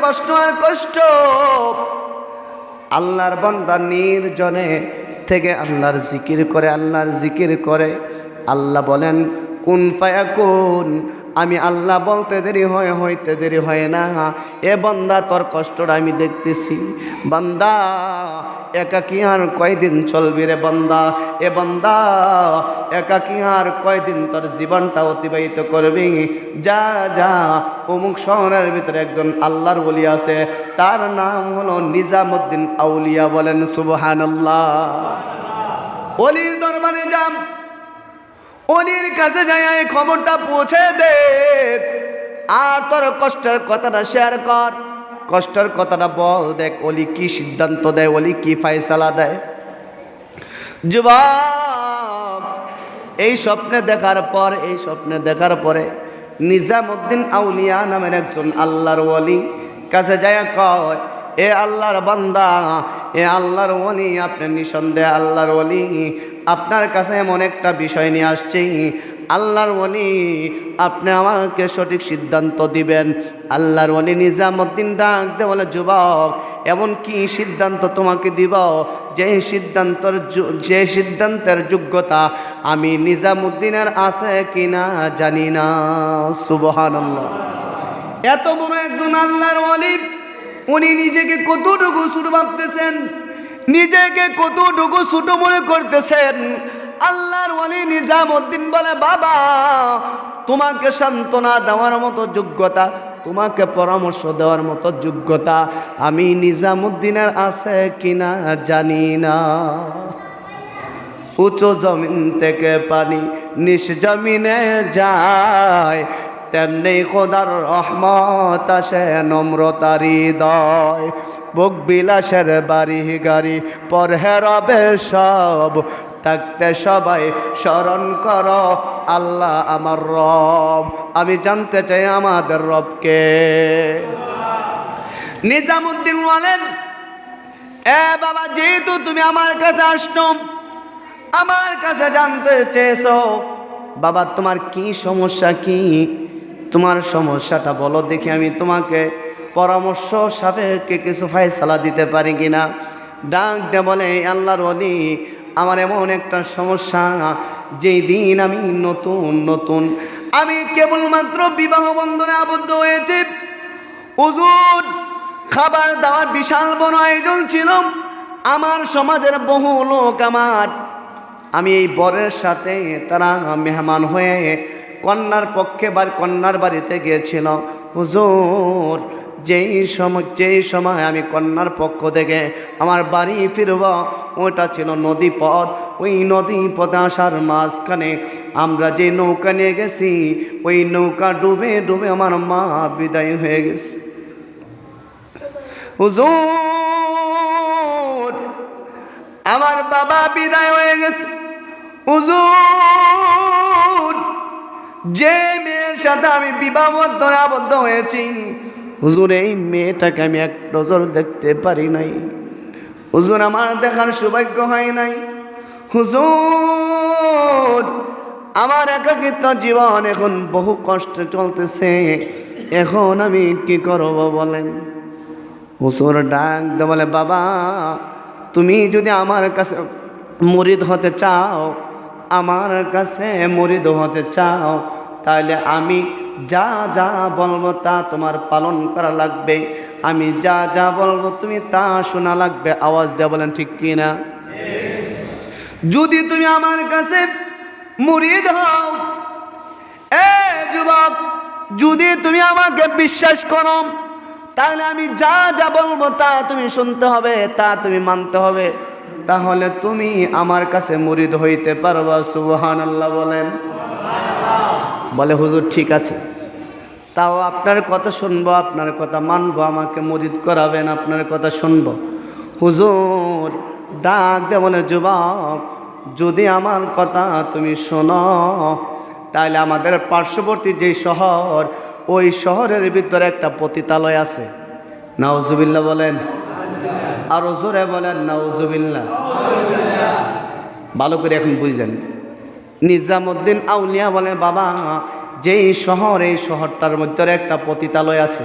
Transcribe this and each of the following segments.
কষ্ট আর কষ্ট। আল্লাহর বান্দা নির্জনে থেকে আল্লাহর জিকির করে, আল্লাহর জিকির করে। আল্লাহ বলেন কুন ফায়াকুন, আমি আল্লাহ বলতে দেরি হয়, হইতে দেরি হয় না। এ বান্দা তোর কষ্টটা আমি দেখতেছি। বান্দা একাকী আর কয়দিন চলবি রে বান্দা? এ বান্দা একাকী আর কয়দিন তোর জীবনটা অতিবাহিত করবি? যা যা, অমুক শহরের ভিতরে একজন আল্লাহর ওলি আছে, তার নাম হলো নিজামুদ্দিন আউলিয়া। বলেন সুবহানাল্লাহ। ওলির দরবারে যাম, ওলির কাছে যাই এই খবরটা পৌঁছে দে, আর তোর কষ্টের কথাটা শেয়ার কর, কষ্টের কথাটা বল। দেখ ওলি কি সিদ্ধান্ত দেয়, ওলি কি ফায়সালা দেয়। যুবক এই স্বপ্নে দেখার পরে নিজামুদ্দিন আউলিয়া নামের একজন আল্লাহর ওলি কাছে যায়, কয় এ আল্লাহর বান্দা, এ আল্লাহর ওলি, আপনি নিঃসন্দেহে আল্লাহর ওলি, আপনার কাছে এমন একটা বিষয় নিয়ে আসছি। আল্লাহর ওলি, আপনি আমাকে সঠিক সিদ্ধান্ত দিবেন। আল্লাহর ওলি নিজামুদ্দিন ডাক দে বলে, যুবক এমন কি সিদ্ধান্ত তোমাকে দিব যে সিদ্ধান্তের যোগ্যতা আমি নিজামুদ্দিনের আছে কিনা জানি না। সুবহানাল্লাহ। এত বড় একজন আল্লাহর ওলি, উনি নিজেকে কতটুকু ছোট ভাবতেছেন, নিজেকে কতটুকু ছোট মনে করতেছেন। আল্লাহর ওলি নিজামুদ্দিন বলে, বাবা তোমাকে সান্ত্বনা দেওয়ার মতো যোগ্যতা, তোমাকে পরামর্শ দেওয়ার মতো যোগ্যতা আমি নিজামুদ্দিনের আছে কিনা জানি না। উঁচু জমিন থেকে পানি নিচ জমিনে যায়, তেমনি খোদার রহমত আসে নম্রতার হৃদয়। বুক বিলাসের বাড়ি গাড়ি পরে রবে সব, থাকতে সবাই স্মরণ করো আল্লাহ আমার রব। আমি জানতে চাই আমাদের রবকে। নিজামুদ্দিন বলেন, এ বাবা, যেহেতু তুমি আমার কাছে আসছো, আমার কাছে জানতে চেয়েছো, বাবা তোমার কি সমস্যা, কি তোমার সমস্যাটা বলো দেখি, আমি তোমাকে পরামর্শ সাপেক্ষে কিছু ফায়সালা দিতে পারি কিনা। ডাক দে বলে, আল্লাহর ওলি, আমার এমন একটা সমস্যা, যেই দিন আমি নতুন আমি কেবলমাত্র বিবাহ বন্ধনে আবদ্ধ হয়েছি, হুজুর খাবার দাবার বিশাল বড় আয়োজন ছিল, আমার সমাজের বহু লোক আমি এই বরের সাথে তারা মেহমান হয়ে কন্যার পক্ষে কন্যার বাড়িতে গিয়েছিল। হুজুর যেই সময় আমি কন্যার পক্ষ থেকে আমার বাড়ি ফিরব, ওটা ছিল নদী পথ। ওই নদী পথে আসার মাঝখানে আমরা যে নৌকা নিয়ে গেছি, ওই নৌকা ডুবে ডুবে আমার মা বিদায় হয়ে গেছে। হুজুর আমার বাবা বিদায় হয়ে গেছে। হুজুর যে মেয়ের সাথে আমি বিবাহ বন্ধনে আবদ্ধ হয়েছি, হুজুর এই মেয়েটাকে আমি এক নজর দেখতে পারি নাই। হুজুর আমার দেখার সৌভাগ্য হয় নাই। হুজুর আমার একাকিত্ব জীবন এখন বহু কষ্ট চলতেছে, এখন আমি কি করব বলেন? হুজুর ডাক দে বলে, বাবা তুমি যদি আমার কাছে মুরিদ হতে চাও, আমার কাছে মুরিদ হতে চাও, তাহলে আমি যা যা বলবো তা তোমার পালন করা লাগবে। আমি যা যা বলবো তুমি তা শোনা লাগবে। আওয়াজ দিয়ে বলেন ঠিক কিনা? যদি তুমি আমার কাছে মুরিদ হও, এ যুবক, যদি তুমি আমাকে বিশ্বাস করো, তাহলে আমি যা যা বলবো তা তুমি শুনতে হবে, তা তুমি মানতে হবে, তাহলে তুমি আমার কাছে মুরিদ হইতে পারবা। সুবহানাল্লাহ বলেন। বলে, হুজুর ঠিক আছে, তাও আপনার কথা শুনবো, আপনার কথা মানবো, আমাকে মুরিদ করাবেন, আপনার কথা শুনবো। হুজুর ডাক দে বলে, যুবক যদি আমার কথা তুমি শোনো, তাহলে আমাদের পার্শ্ববর্তী যেই শহর, ওই শহরের ভিতরে একটা পতিতালয় আছে। নাউজুবিল্লাহ বলেন, আরো জোরে বলেন নাউজুবিল্লাহ। ভালো করে এখন বুঝছেন। নিজামুদ্দিন আউলিয়া বলে, বাবা যেই শহর, এই শহরটার মধ্যে একটা পতিতালয় আছে,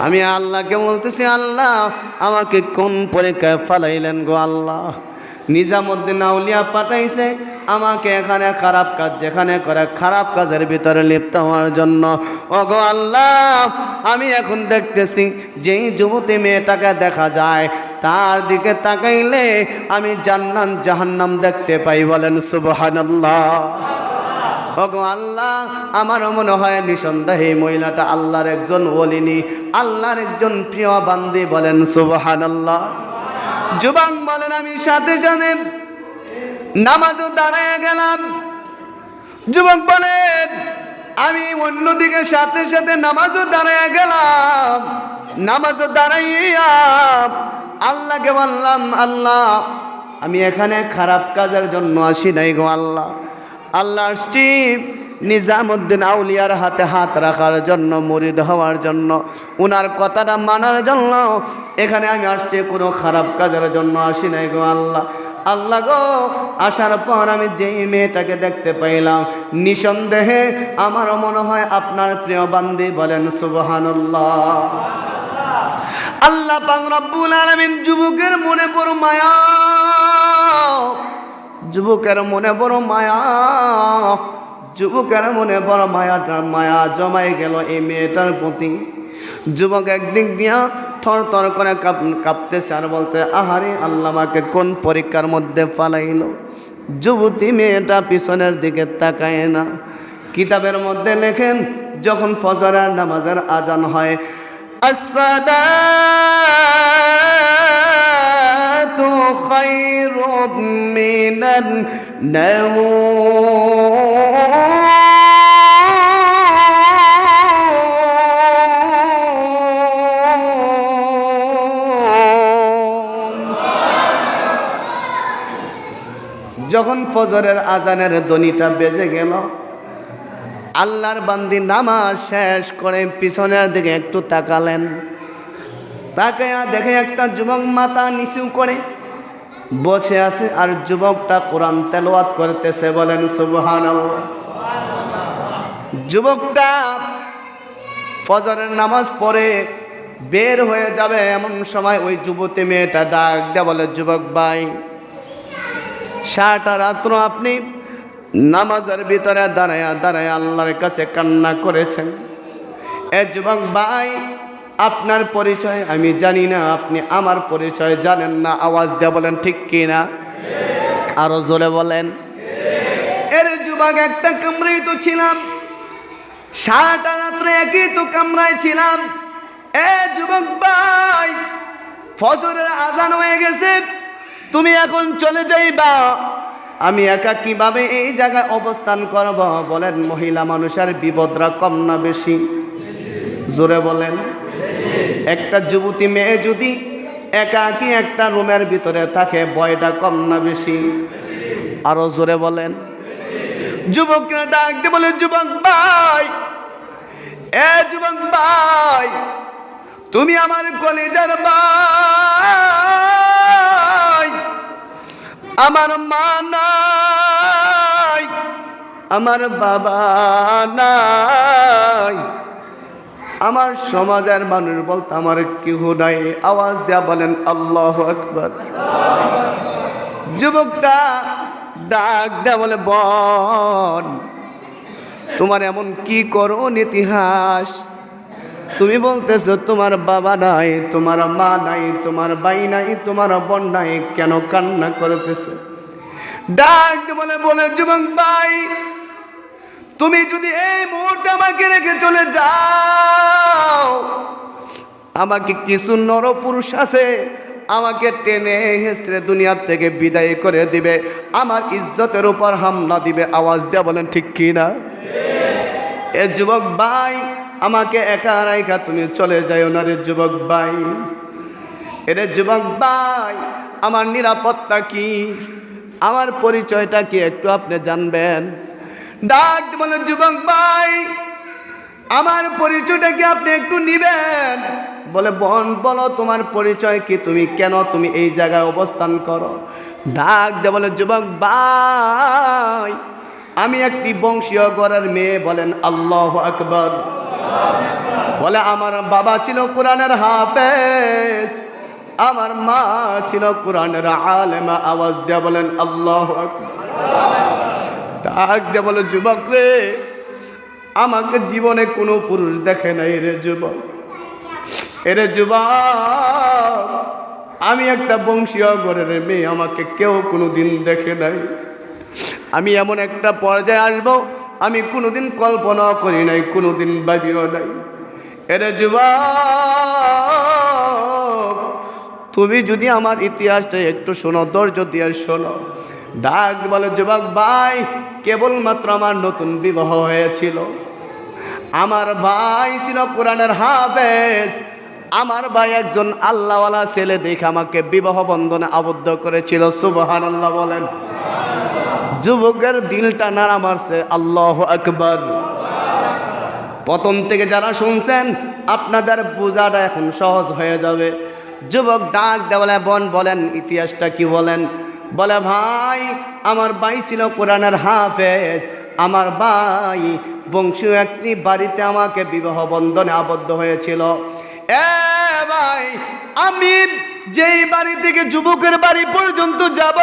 আমি আল্লাহকে বলতেছি, আল্লাহ আমাকে কোন পরীক্ষায় ফালাইলেন গো আল্লাহ? নিজামুদ্দিন আউলিয়া পাঠাইছে আমাকে এখানে খারাপ কাজ যেখানে করে খারাপ কাজের ভিতরে লিপ্ত হওয়ার জন্য। ওগো আল্লাহ, আমি এখন দেখতেছি যেই যুবতী মেয়েটাকে দেখা যায় তার দিকে তাকাইলে আমি জান্নাত জাহান্নাম দেখতে পাই। বলেন সুবহানাল্লাহ। ওগো আল্লাহ, আমারও মনে হয় নিঃসন্দেহে মহিলাটা আল্লাহর একজন ওলিনি, আল্লাহর একজন প্রিয় বান্দি। বলেন সুবহানাল্লাহ। যুবক বলেন আমি সাথে সাথে নামাজও দাঁড়ায় গেলাম। যুবক বলেন আমি অন্যদিকে সাথে সাথে নামাজও দাঁড়ায় গেলাম। নামাজও দাঁড়াইয়া আল্লাহকে বললাম, আল্লাহ আমি এখানে খারাপ কাজের জন্য আসি নাই গো আল্লাহ। আল্লাহ আসছি নিজামুদ্দিন আউলিয়ার হাতে হাত রাখার জন্য, মুরিদ হওয়ার জন্য, উনার কথাটা মানার জন্য এখানে আমি আসছি, কোনো খারাপ কাজের জন্য আসি নাই গো আল্লাহ। আল্লাহ গো, আসার পর আমি যেই মেয়েটাকে দেখতে পাইলাম নিঃসন্দেহে আমারও মনে হয় আপনার প্রিয় বান্দি। বলেন সুবহানাল্লাহ। আল্লাহ পাক রব্বুল আলামিন যুবকের মনে বড় মায়া, যুবকের মনে বড় মায়া, যুবকের মনে বড় মায়া জমাই গেল এই মেয়েটার প্রতি। যুবক একদিক দিয়া থর থর করে কাঁপতেছে আর বলতে, আহারে আল্লাহ আমাকে কোন পরীক্ষার মধ্যে ফালাইল। যুবতী মেয়েটা পিছনের দিকে তাকায় না। কিতাবের মধ্যে লেখেন যখন ফজরের নামাজের আজান হয়, আসসালাতু খায়রুম মিনান নাওম, যখন ফজরের আজানের ধ্বনিটা বেজে গেল, আল্লাহর বান্দি নামাজ শেষ করে পিছনের দিকে একটু তাকালেন। তাকায়া দেখে একটা যুবক মাথা নিচু করে বসে আছে আর যুবকটা কোরআন তেলাওয়াত করতেছে। বলেন সুবহানাল্লাহ। যুবকটা ফজরের নামাজ পড়ে বের হয়ে যাবে এমন সময় ওই যুবতী মেয়েটা ডাক দেয়া বলে, যুবক ভাই, সারাটা রাত্র আপনি নামাজের ভিতরে দাঁড়ায়া দাঁড়ায়া আল্লাহর কাছে কান্না করেছেন। এ যুবক ভাই, আপনার পরিচয় আমি জানি না, আপনি আমার পরিচয় জানেন না। আওয়াজ দিয়ে বলেন ঠিক কি না? আরো জোরে বলেন। এর যুবক, একটা কামরাই তো ছিলাম, সারাটা রাত্র একই তো কামরায় ছিলাম। এ যুবক ভাই, ফজরের আজান হয়ে গেছে, তুমি এখন চলে যাইবা, আমি একা কিভাবে এই জায়গায় অবস্থান করব? বলেন মহিলা মানুষের বিপদরা কম না বেশি? জোরে বলেন। একটা যুবতী মেয়ে যদি একাকী একটা রুমের ভিতরে থাকে, ভয়টা কম না বেশি? আরো জোরে বলেন। যুবকরা ডাক দিয়ে বলে, যুবক ভাই, এ যুবক ভাই, তুমি আমার কলিজার ভাই, আমার মা নাই, আমার বাবা নাই, আমার সমাজের মানুষ বলতে আমার কেউ নাই। আওয়াজ দেয়া বলেন আল্লাহু আকবার। যুবকটা ডাক দেয়া বলে, বোন, তোমার এমন কি করুন ইতিহাস? তুমি বলতেছো তোমার বাবা নাই, তোমার মা নাই, তোমার ভাই নাই, তোমার বোন নাই, কেন কান্না করতেছে? ডাক বলে বলে, যুবক ভাই, তুমি যদি এই মুহূর্তে আমাকে রেখে চলে যাও, আমাকে কিছু নরপুরুষ আছে, আমাকে টেনে হেসড়ে দুনিয়ার থেকে বিদায় করে দিবে, আমার ইজ্জতের উপর হামলা দিবে। আওয়াজ দেয়া বলেন ঠিক কি না? এ যুবক ভাই, আমাকে একা রাইখা তুমি চলে যাও না রে যুবক ভাই। এরে যুবক ভাই, আমার নিরাপত্তা কি, আমার পরিচয়টা কি একটু আপনি জানবেন? ডাক বলে, যুবক ভাই, আমার পরিচয়টা কি আপনি একটু নিবেন? বলে, বোন বলো তোমার পরিচয় কি, তুমি কেন তুমি এই জায়গায় অবস্থান করো? ডাক দে বলে, যুবক ভাই, আমি একটি বংশীয় ঘরের মেয়ে। বলেন আল্লাহু আকবার। বলে আমার বাবা ছিল কোরআনের হাফেজ, আমার মা ছিল কোরআনের আলেমা। আওয়াজ দিয়ে বলেন আল্লাহু আকবার। ডাক দিয়ে বলে যুবক রে, আমাকে জীবনে কোনো পুরুষ দেখে নাই রে যুবক। এরে যুবক, আমি একটা বংশীয় ঘরের মেয়ে, আমাকে কেউ কোনোদিন দেখে নাই। আমি এমন একটা পর্যায়ে আসবো আমি কোনোদিন কল্পনা করি নাই, কোনোদিন ভাবিও নাই। এরে যুবক, তুমি যদি আমার ইতিহাসটা একটু শোনো, ধৈর্য দিয়ে শোনো। ডাক বলে যুবক ভাই, কেবলমাত্র আমার নতুন বিবাহ হয়েছিল। আমার ভাই ছিল কোরআনের হাফেজ, আমার ভাই একজন আল্লাহওয়ালা ছেলে দেখে আমাকে বিবাহ বন্ধনে আবদ্ধ করেছিল। সুবহানাল্লাহ বলেন। যুবকের দিলটা নাড়া মারছে। আল্লাহু আকবার। প্রথম থেকে যারা শুনছেন আপনাদের বোঝাটা এখন সহজ হয়ে যাবে। যুবক ডাক দেওয়ালে বলেন ইতিহাসটা কি বলেন। বলে ভাই, আমার ভাই ছিল কোরআনের হাফেজ, আমার ভাই বংশীয় একটি বাড়িতে আমাকে বিবাহ বন্ধনে আবদ্ধ হয়েছিল। এ ভাই, আমি যেই বাড়ি থেকে যুবকের বাড়ি পর্যন্ত যাব,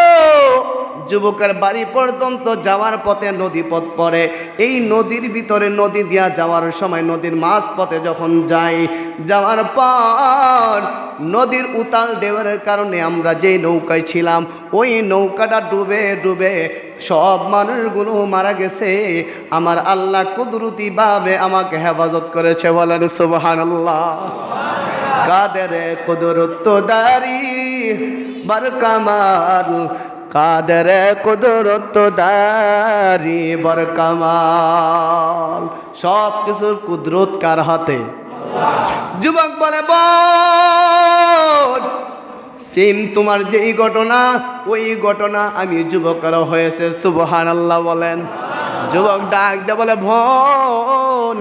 যুবকের বাড়ি পর্যন্ত যাওয়ার পথে নদী পথ পড়ে। এই নদীর ভিতরে নদী দিয়া যাওয়ার সময় নদীর মাঝ পথে যখন যাই, যাওয়ার পর নদীর উতাল ঢেউয়ের কারণে আমরা যেই নৌকায় ছিলাম ওই নৌকাটা ডুবে ডুবে সব মানুষগুলো মারা গেছে। আমার আল্লাহ কুদরতিভাবে আমাকে হেফাজত করেছে। বলেন সুবহানাল্লাহ। কাদের কুদরত দারি বরকামাল, কাদের কুদরত দারি বরকামাল। সব কিছুর কুদরত কার হাতে? যুবক বলে বোন, সেম তোমার যেই ঘটনা ওই ঘটনা আমি যুবকেরও হয়েছে। সুবহানাল্লাহ বলেন। যুবক ডাক দে বলে বোন,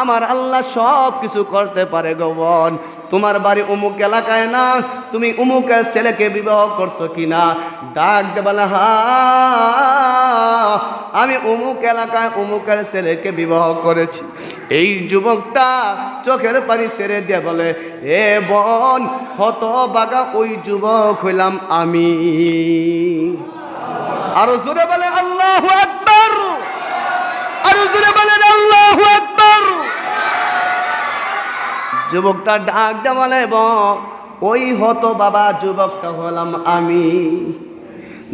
আমার আল্লাহ সব কিছু করতে পারে গো বোন। তোমার বাড়ি অমুক এলাকায় না, তুমি অমুকের ছেলেকে বিবাহ করছো কিনা? ডাক দে বলে হ্যাঁ, আমি অমুক এলাকায় অমুকের ছেলেকে বিবাহ করেছি। এই যুবকটা চোখের পানি ছেড়ে দিয়ে বলে এ বোন, হতভাগা ওই যুবক হইলাম আমি। আরো জোরে বলে আল্লাহু আকবার, আরো জোরে বলেন আল্লাহু আকবার। যুবকটা ডাক দিয়ে বলে ওই হতভাগা যুবকটা হলাম আমি।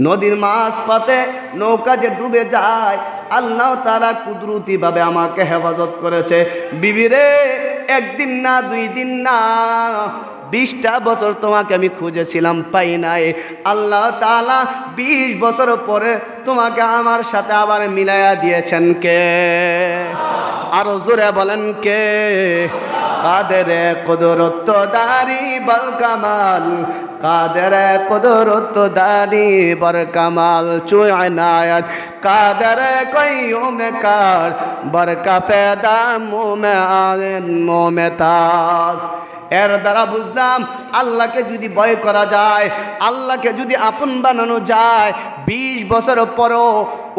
নদীর মাছ পাতে নৌকা যে ডুবে যায়, আল্লাহ তাআলা কুদরতিভাবে আমাকে হেফাজত করেছে। বিবিরে, একদিন না, 2 দিন না, 20টা বছর তোমাকে আমি খুঁজেছিলাম, পাই নাই। আল্লাহ তাআলা 20 বছর পরে তোমাকে আমার সাথে আবার মিলাইয়া দিয়েছেন কে? আরো জোরে বলেন কে? কাদের কুদরত দারি বল কামাল, কাদের কুদরত দারি বর কামাল। চুয়নায়াত কাদের কয়ুম কার বরকা ফেদা মুমে আয়েন মুমে তাস। এর দ্বারা বুঝলাম আল্লাহকে যদি ভয় করা যায়, আল্লাহকে যদি আপন বানানো যায়, 20 বছর পরও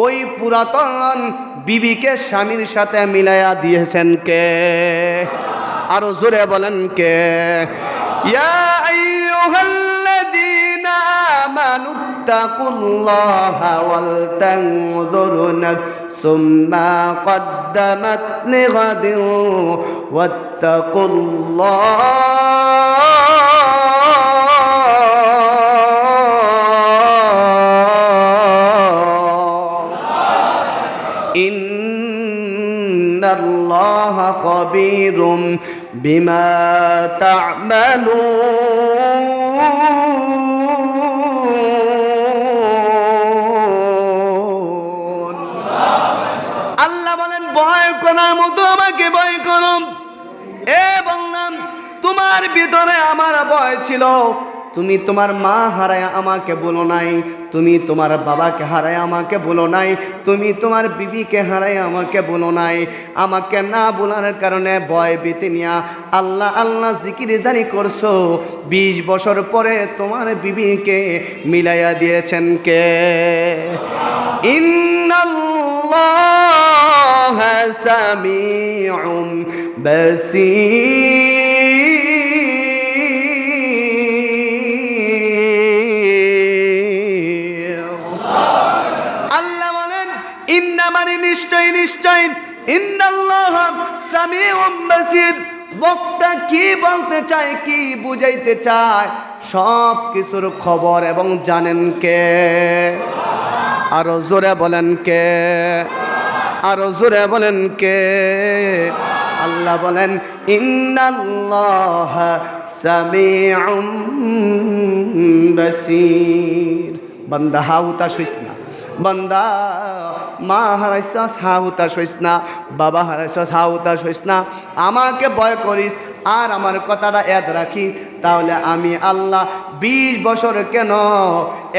ওই পুরাতন বিবিকে স্বামীর সাথে মিলাইয়া দিয়েছেন কে? আরো জোরে বলেন কে? ইয়া আইয়ুহাল্লাযীনা আমানুত্তাকুল্লাহা ওয়াল তানজুরু নাফসুম মা কদ্দামাত লিগাদিন ওয়াত্তাকুল্লাহ ইন্নাল্লাহা খাবীরুম বিমা তা'মালুন। আল্লাহ বলেন ভয় করার মতো আমাকে ভয় করো। এ বললাম তোমার ভিতরে আমার ভয় ছিল। তুমি তোমার মা হারায় আমাকে বলো নাই, তুমি তোমার বাবাকে হারায় আমাকে বলো নাই, তুমি তোমার বিবিকে হারায় আমাকে বলো নাই। আমাকে না বলার কারণে ভয় ভীতি নিয়া আল্লাহ আল্লাহ জিকির জারি করছো। 20 বছর পরে তোমার বিবিকে মিলাইয়া দিয়েছেন কে? ইন্নাল্লাহা সামিউম বাসীর। আল্লাহ বলেন ইন্না মানে নিশ্চয় নিশ্চয়, ইন্নাল্লাহ সামিউম বাসীর। বক্তা কি বলতে চায়, কি বুঝাইতে চায়, সব কিছুর খবর এবং জানেন কে? আরো জোরে বলেন কে? আরো জোরে বলেন কে? আল্লাহ বলেন ইন্নাল্লাহ সামিউম বাসীর। বান্দা হাউতাস হইস না, বান্দা মা হারাইছস হাউতাস হইস না, বাবা হারাইছস হাউতাস হইস না। আমাকে ভয় করিস আর আমার কথাটা ইয়াদ রাখিস, তাহলে আমি আল্লাহ 20 বছর কেন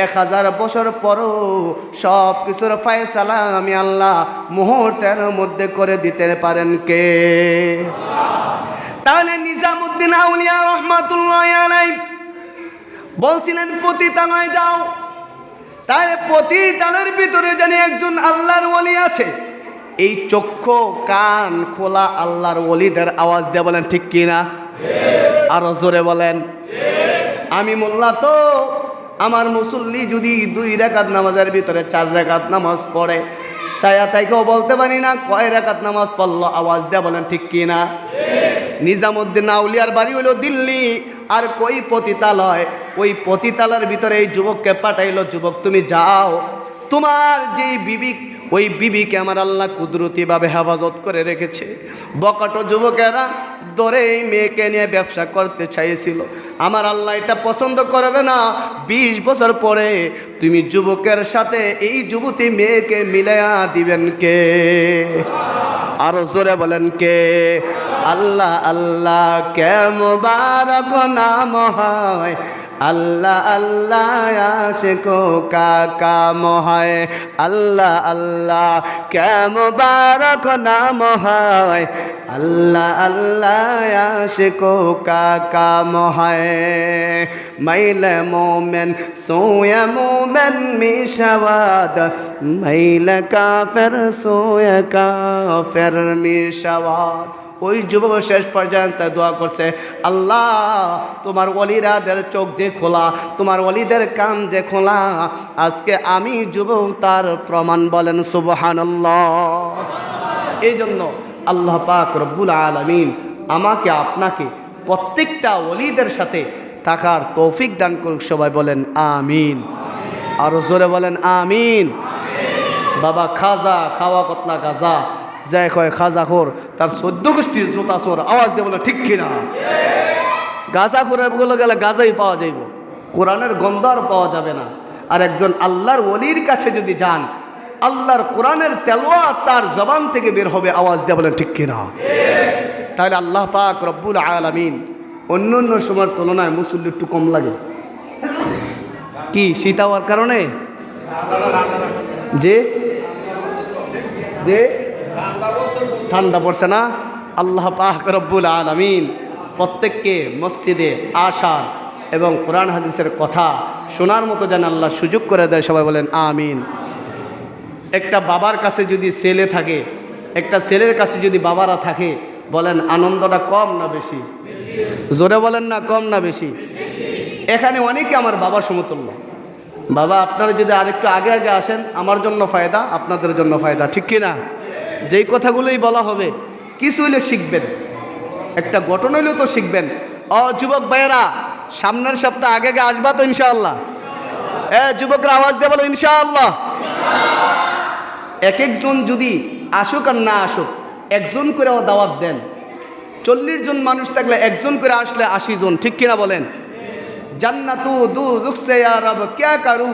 1000 বছর পরও সব কিছুর ফয়সালা আমি আল্লাহ মুহূর্তের মধ্যে করে দিতে পারেন কে? তাহলে নিজামুদ্দিন আউলিয়া রহমাতুল্লাহি আলাইহি বলছিলেন পতিতালয়ে যাও। তাহলে পতিতালয়ের ভিতরে জানি একজন আল্লাহর ওলি আছে। এই চক্ষু কান খোলা আল্লাহর ওলিদের আওয়াজ দিয়ে বলেন ঠিক কিনা? আরো জোরে বলেন। আমি মোল্লা তো আমার মুসল্লি যদি 2 রাকাত নামাজের ভিতরে 4 রাকাত নামাজ পড়ে, চায়া তাইকেও বলতে পারি না কয় রাকাত নামাজ পড়লো, আওয়াজ দিয়ে বলেন ঠিক কিনা? নিজামুদ্দিন আউলিয়ার বাড়ি হইল দিল্লি, আর কই পতিতালয়। ওই পতিতালয়ের ভিতরে এই যুবককে পাঠাইলো, যুবক তুমি যাও, তোমার যেই বিবি, ওই বিবিকে আমার আল্লাহ কুদরতিভাবে হেফাজত করে রেখেছে। বকাটো যুবকেরা ধরে এই মেয়েকে নিয়ে ব্যবসা করতে চাইছিল, আমার আল্লাহ এটা পছন্দ করবে না। 20 বছর পরে তুমি যুবকের সাথে এই যুবতী মেয়েকে মিলাইয়া দিবেন কে? আরো জোরে বলেন কে? আল্লাহ আল্লাহ কে মুবারক নাম হয়, আল্লাহ আল্লাহ আশিকো কা কাম হয়। আল্লাহ আল্লাহ কে মুবারক নাম হয়, আল্লাহ আল্লাহ আশিকো কা কাম হয়। মাইলে মোমেন সোয়া মোমেন মিশাওয়াদ, মাইলে কাফের সোয়া কাফের মিশাওয়াদ। ওই যুবক শেষ পর্যন্ত দোয়া করছে, আল্লাহ তোমার ওলিরাদের চোখ যে খোলা, তোমার ওলিদের কান যে খোলা, আজকে আমি যুবক তার প্রমাণ। বলেন সুবহানাল্লাহ। এই জন্য আল্লাহ পাক রব্বুল আলামিন আমাকে আপনাকে প্রত্যেকটা ওলিদের সাথে থাকার তৌফিক দান করুক। সবাই বলেন আমিন। আরো জোরে বলেন আমিন। বাবা খাজা খাওয়া কতলা গাজা যাই কয় খাজা খোর, তার 14 গোষ্ঠীর জোতা চোর। আওয়াজ দিয়ে বলে ঠিক কিনা? গাজা খোরের বলে গেলে গাজাই পাওয়া যাইব, কোরআনের গন্ধ আর পাওয়া যাবে না। আর একজন আল্লাহর ওলির কাছে যদি যান, আল্লাহর কোরআনের তেলাওয়াত তার জবান থেকে বের হবে। আওয়াজ দিয়ে বলেন ঠিক কিনা? তাহলে আল্লাহ পাক রব্বুল আলামিন অন্য অন্য সময়ের তুলনায় মুসল্লি একটু কম লাগে। কি শীত হওয়ার কারণে? যে যে ঠান্ডা পড়ছে না? আল্লাহ পাক রব্বুল আলামিন প্রত্যেককে মসজিদে আসার এবং কোরআন হাদিসের কথা শোনার মতো যেন আল্লাহ সুযোগ করে দেয়। সবাই বলেন আমিন। একটা বাবার কাছে যদি ছেলে থাকে, একটা ছেলের কাছে যদি বাবারা থাকে, বলেন আনন্দটা কম না বেশি? জোরে বলেন না, কম না বেশি? এখানে অনেকে আমার বাবার সমতুল্য। বাবা আপনারা যদি আরেকটু আগে আগে আসেন, আমার জন্য ফায়দা, আপনাদের জন্য ফায়দা, ঠিক কিনা? যেই কথাগুলোই বলা হবে কিছু হইলে শিখবেন, একটা ঘটনা হইলেও তো শিখবেন। যুবক ভাইয়েরা সামনের সপ্তাহ আগে আগে আসবা তো ইনশাআল্লাহ? যুবকরা আওয়াজ দিয়ে বলো ইনশাআল্লাহ। এক একজন যদি আসুক আর না আসুক, একজন করেও দাওয়াত দেন। 40 জন মানুষ থাকলে একজন করে আসলে 80 জন, ঠিক কিনা বলেন? জান্নাতু দুজুখ সে ইয়া রব ক্যা করু,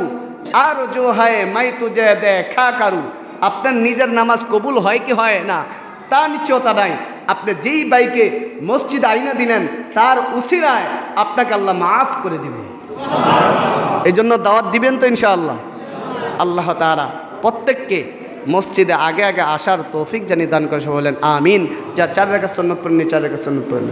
আর জো হয় মাই তুঝে দেখা করু। আপনার নিজের নামাজ কবুল হয় কি হয় না তা নিশ্চয়তা নাই। আপনি যেই বাইকে মসজিদে আইনা দিলেন, তার উসিরায় আপনাকে আল্লাহ মাফ করে দিবে। এই জন্য দাওয়াত দিবেন তো ইনশাআল্লাহ? আল্লাহ তাআলা প্রত্যেককে মসজিদে আগে আগে আসার তৌফিক জানি দান করে। সবাই বলেন আমিন। যা 4 রাকাত সুন্নাত পড়েন, 4 রাকাত সুন্নাত পড়েন।